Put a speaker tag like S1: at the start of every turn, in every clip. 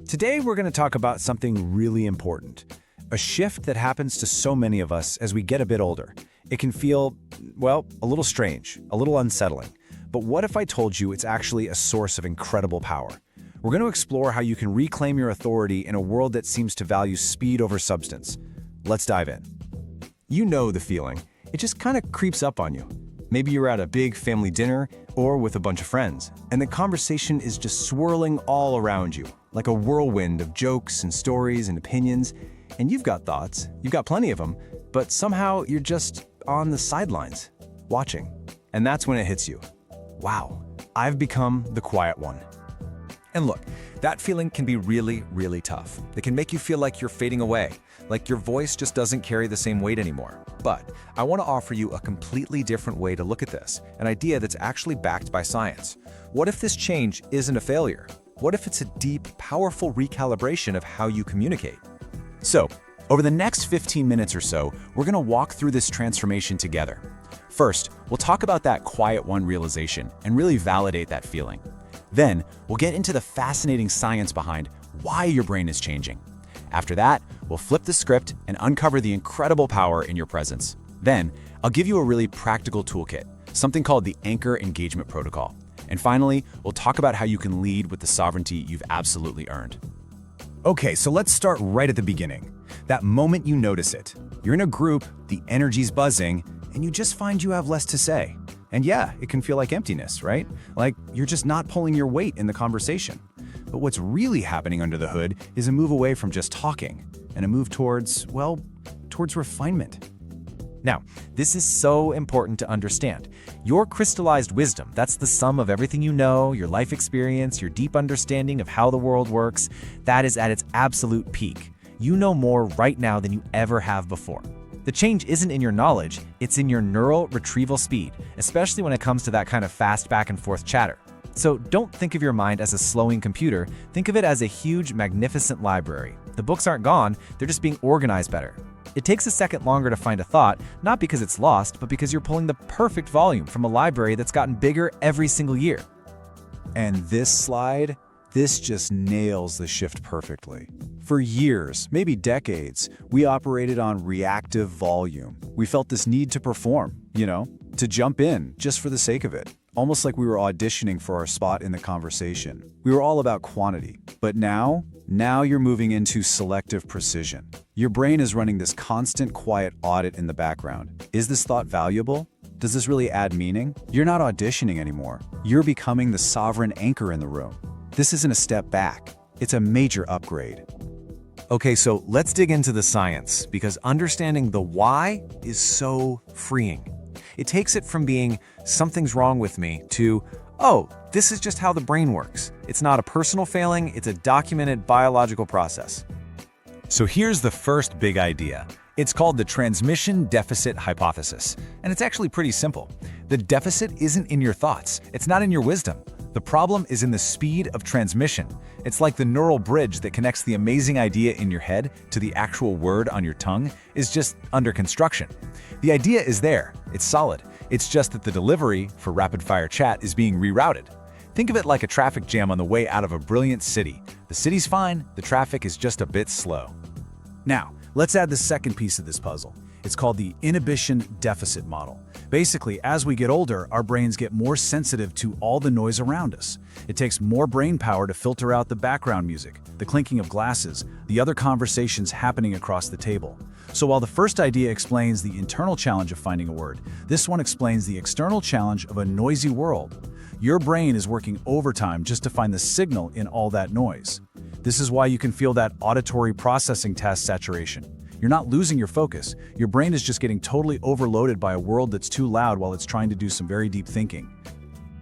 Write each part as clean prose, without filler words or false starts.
S1: Today we're going to talk about something really important, a shift that happens to so many of us as we get a bit older. It can feel, well, a little strange, a little unsettling. But what if I told you it's actually a source of incredible power? We're going to explore how you can reclaim your authority in a world that seems to value speed over substance. Let's dive in. You know the feeling. It just kind of creeps up on you. Maybe you're at a big family dinner or with a bunch of friends, and the conversation is just swirling all around you, like a whirlwind of jokes and stories and opinions. And you've got thoughts, you've got plenty of them, but somehow you're just on the sidelines, watching. And that's when it hits you. Wow, I've become the quiet one.
S2: And look, that feeling can be really, really tough. It can make you feel like you're fading away, like your voice just doesn't carry the same weight anymore. But I want to offer you a completely different way to look at this, an idea that's actually backed by science. What if this change isn't a failure? What if it's a deep, powerful recalibration of how you communicate?
S1: So, over the next 15 minutes or so, we're going to walk through this transformation together. First, we'll talk about that quiet one realization and really validate that feeling. Then, we'll get into the fascinating science behind why your brain is changing. After that, we'll flip the script and uncover the incredible power in your presence. Then, I'll give you a really practical toolkit, something called the Anchor Engagement Protocol. And finally, we'll talk about how you can lead with the sovereignty you've absolutely earned. Okay, so let's start right at the beginning. That moment you notice it. You're in a group, the energy's buzzing, and you just find you have less to say. And yeah, it can feel like emptiness, right? Like you're just not pulling your weight in the conversation. But what's really happening under the hood is a move away from just talking and a move towards, well, towards refinement.
S2: Now, this is so important to understand. Your crystallized wisdom, that's the sum of everything you know, your life experience, your deep understanding of how the world works, that is at its absolute peak. You know more right now than you ever have before. The change isn't in your knowledge, it's in your neural retrieval speed, especially when it comes to that kind of fast back and forth chatter. So don't think of your mind as a slowing computer, think of it as a huge, magnificent library. The books aren't gone, they're just being organized better. It takes a second longer to find a thought, not because it's lost, but because you're pulling the perfect volume from a library that's gotten bigger every single year.
S1: And this slide, this just nails the shift perfectly. For years, maybe decades, we operated on reactive volume. We felt this need to perform, to jump in just for the sake of it. Almost like we were auditioning for our spot in the conversation. We were all about quantity. But now you're moving into selective precision. Your brain is running this constant quiet audit in the background. Is this thought valuable? Does this really add meaning? You're not auditioning anymore. You're becoming the sovereign anchor in the room. This isn't a step back. It's a major upgrade.
S2: Okay, so let's dig into the science, because understanding the why is so freeing. It takes it from being, something's wrong with me, to, oh, this is just how the brain works. It's not a personal failing, it's a documented biological process.
S1: So here's the first big idea. It's called the transmission-deficit hypothesis, and it's actually pretty simple. The deficit isn't in your thoughts, it's not in your wisdom. The problem is in the speed of transmission. It's like the neural bridge that connects the amazing idea in your head to the actual word on your tongue is just under construction. The idea is there, it's solid. It's just that the delivery for rapid-fire chat is being rerouted. Think of it like a traffic jam on the way out of a brilliant city. The city's fine, the traffic is just a bit slow. Now, let's add the second piece of this puzzle. It's called the Inhibition-Deficit Model. Basically, as we get older, our brains get more sensitive to all the noise around us. It takes more brain power to filter out the background music, the clinking of glasses, the other conversations happening across the table. So while the first idea explains the internal challenge of finding a word, this one explains the external challenge of a noisy world. Your brain is working overtime just to find the signal in all that noise. This is why you can feel that auditory processing task saturation. You're not losing your focus. Your brain is just getting totally overloaded by a world that's too loud while it's trying to do some very deep thinking.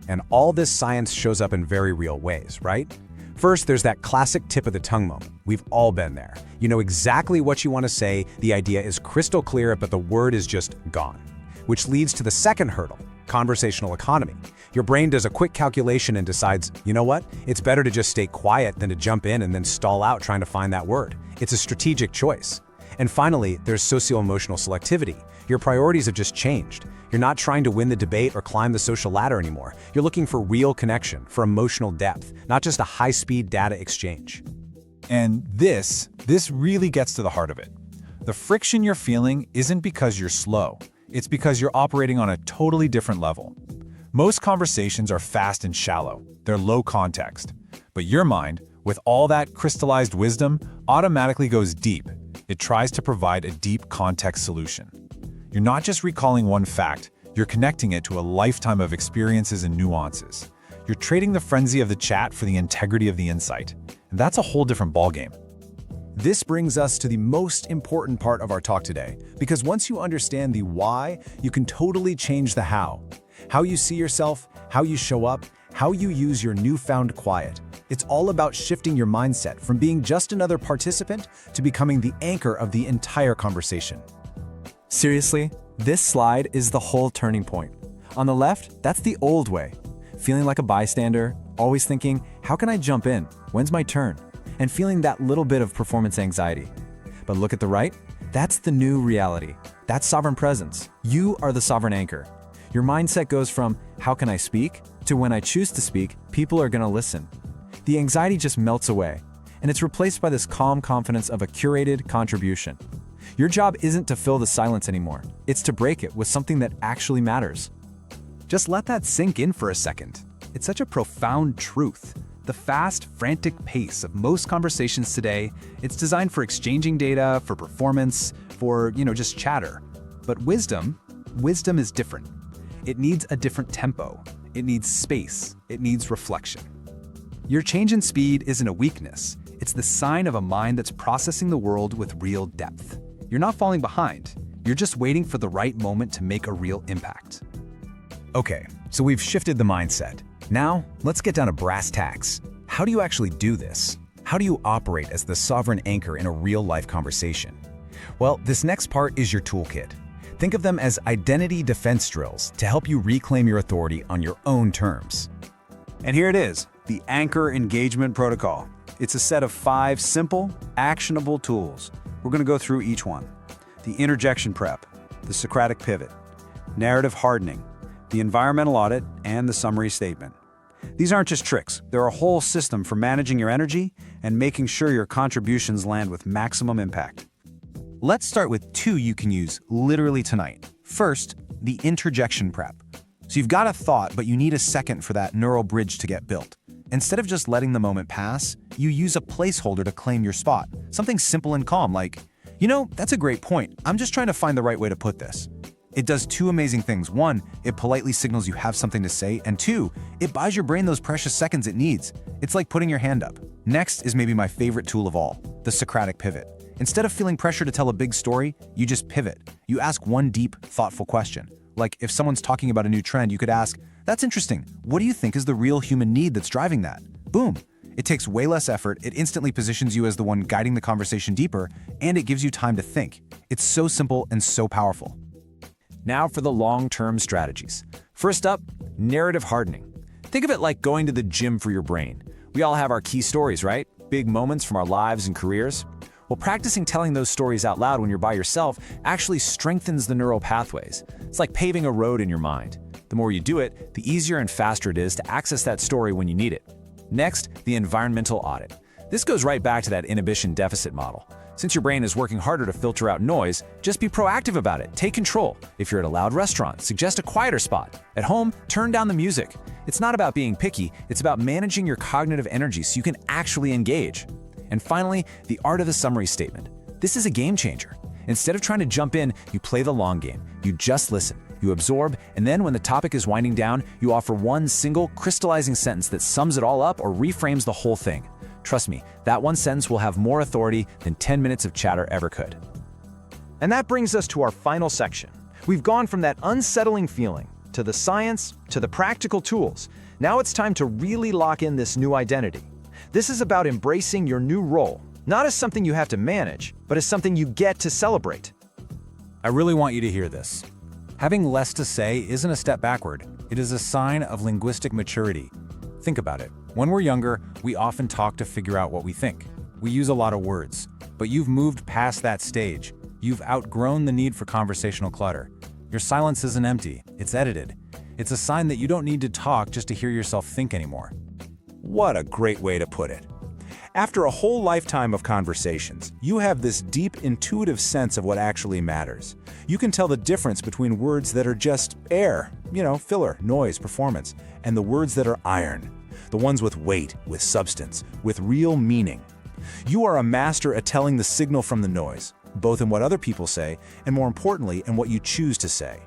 S3: And all this science shows up in very real ways, right? First, there's that classic tip of the tongue moment. We've all been there. You know exactly what you want to say, the idea is crystal clear, but the word is just gone. Which leads to the second hurdle, conversational economy. Your brain does a quick calculation and decides, you know what? It's better to just stay quiet than to jump in and then stall out trying to find that word. It's a strategic choice. And finally, there's socioemotional selectivity. Your priorities have just changed. You're not trying to win the debate or climb the social ladder anymore. You're looking for real connection, for emotional depth, not just a high-speed data exchange.
S1: And this really gets to the heart of it. The friction you're feeling isn't because you're slow. It's because you're operating on a totally different level. Most conversations are fast and shallow. They're low context. But your mind, with all that crystallized wisdom, automatically goes deep. It tries to provide a deep context solution. You're not just recalling one fact, you're connecting it to a lifetime of experiences and nuances. You're trading the frenzy of the chat for the integrity of the insight. And that's a whole different ballgame.
S3: This brings us to the most important part of our talk today, because once you understand the why, you can totally change the how. How you see yourself, how you show up, how you use your newfound quiet. It's all about shifting your mindset from being just another participant to becoming the anchor of the entire conversation.
S2: Seriously, this slide is the whole turning point. On the left, that's the old way. Feeling like a bystander, always thinking, how can I jump in? When's my turn? And feeling that little bit of performance anxiety. But look at the right, that's the new reality. That's sovereign presence. You are the sovereign anchor. Your mindset goes from, how can I speak? To when I choose to speak, people are gonna listen. The anxiety just melts away, and it's replaced by this calm confidence of a curated contribution. Your job isn't to fill the silence anymore. It's to break it with something that actually matters.
S3: Just let that sink in for a second. It's such a profound truth. The fast, frantic pace of most conversations today, it's designed for exchanging data, for performance, for, just chatter. But wisdom is different. It needs a different tempo. It needs space. It needs reflection. Your change in speed isn't a weakness. It's the sign of a mind that's processing the world with real depth. You're not falling behind. You're just waiting for the right moment to make a real impact. Okay, so we've shifted the mindset. Now, let's get down to brass tacks. How do you actually do this? How do you operate as the sovereign anchor in a real-life conversation? Well, this next part is your toolkit. Think of them as identity defense drills to help you reclaim your authority on your own terms. And here it is, the Anchor Engagement Protocol. It's a set of 5 simple, actionable tools. We're going to go through each one. The interjection prep, the Socratic Pivot, Narrative Hardening, the environmental audit, and the summary statement. These aren't just tricks. They're a whole system for managing your energy and making sure your contributions land with maximum impact.
S2: Let's start with 2 you can use literally tonight. First, the interjection prep. So you've got a thought, but you need a second for that neural bridge to get built. Instead of just letting the moment pass, you use a placeholder to claim your spot. Something simple and calm like, that's a great point. I'm just trying to find the right way to put this. It does 2 amazing things. 1, it politely signals you have something to say, and 2, it buys your brain those precious seconds it needs. It's like putting your hand up. Next is maybe my favorite tool of all, the Socratic Pivot. Instead of feeling pressure to tell a big story, you just pivot. You ask one deep, thoughtful question. Like if someone's talking about a new trend, you could ask, that's interesting. What do you think is the real human need that's driving that? Boom. It takes way less effort, it instantly positions you as the one guiding the conversation deeper, and it gives you time to think. It's so simple and so powerful. Now for the long-term strategies. First up, narrative hardening. Think of it like going to the gym for your brain. We all have our key stories, right? Big moments from our lives and careers. Well, practicing telling those stories out loud when you're by yourself actually strengthens the neural pathways. It's like paving a road in your mind. The more you do it, the easier and faster it is to access that story when you need it. Next, the environmental audit. This goes right back to that inhibition-deficit model. Since your brain is working harder to filter out noise, just be proactive about it. Take control. If you're at a loud restaurant, suggest a quieter spot. At home, turn down the music. It's not about being picky, it's about managing your cognitive energy so you can actually engage. And finally, the art of the summary statement. This is a game changer. Instead of trying to jump in, you play the long game. You just listen, you absorb, and then when the topic is winding down, you offer one single crystallizing sentence that sums it all up or reframes the whole thing. Trust me, that one sentence will have more authority than 10 minutes of chatter ever could. And that brings us to our final section. We've gone from that unsettling feeling, to the science, to the practical tools. Now it's time to really lock in this new identity. This is about embracing your new role, not as something you have to manage, but as something you get to celebrate.
S3: I really want you to hear this. Having less to say isn't a step backward. It is a sign of linguistic maturity. Think about it. When we're younger, we often talk to figure out what we think. We use a lot of words, but you've moved past that stage. You've outgrown the need for conversational clutter. Your silence isn't empty, it's edited. It's a sign that you don't need to talk just to hear yourself think anymore. What a great way to put it. After a whole lifetime of conversations, you have this deep intuitive sense of what actually matters. You can tell the difference between words that are just air, filler, noise, performance, and the words that are iron, the ones with weight, with substance, with real meaning. You are a master at telling the signal from the noise, both in what other people say and, more importantly, in what you choose to say.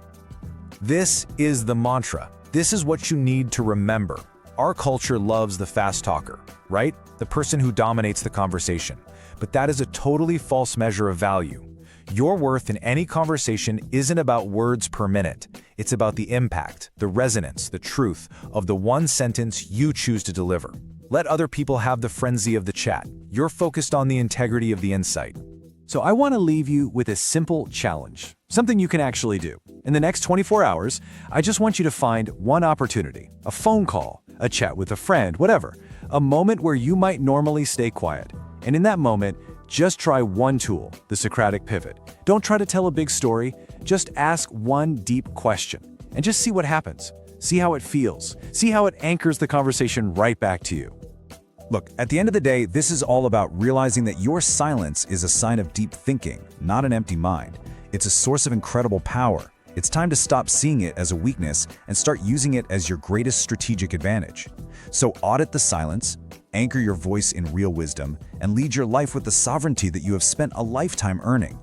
S1: This is the mantra. This is what you need to remember. Our culture loves the fast talker, right? The person who dominates the conversation. But that is a totally false measure of value. Your worth in any conversation isn't about words per minute. It's about the impact, the resonance, the truth of the one sentence you choose to deliver. Let other people have the frenzy of the chat. You're focused on the integrity of the insight.
S2: So I want to leave you with a simple challenge, something you can actually do. In the next 24 hours, I just want you to find one opportunity, a phone call, a chat with a friend, whatever, a moment where you might normally stay quiet. And in that moment, just try one tool, the Socratic Pivot. Don't try to tell a big story, just ask one deep question and just see what happens. See how it feels. See how it anchors the conversation right back to you.
S1: Look, at the end of the day, this is all about realizing that your silence is a sign of deep thinking, not an empty mind. It's a source of incredible power. It's time to stop seeing it as a weakness and start using it as your greatest strategic advantage. So audit the silence, anchor your voice in real wisdom, and lead your life with the sovereignty that you have spent a lifetime earning.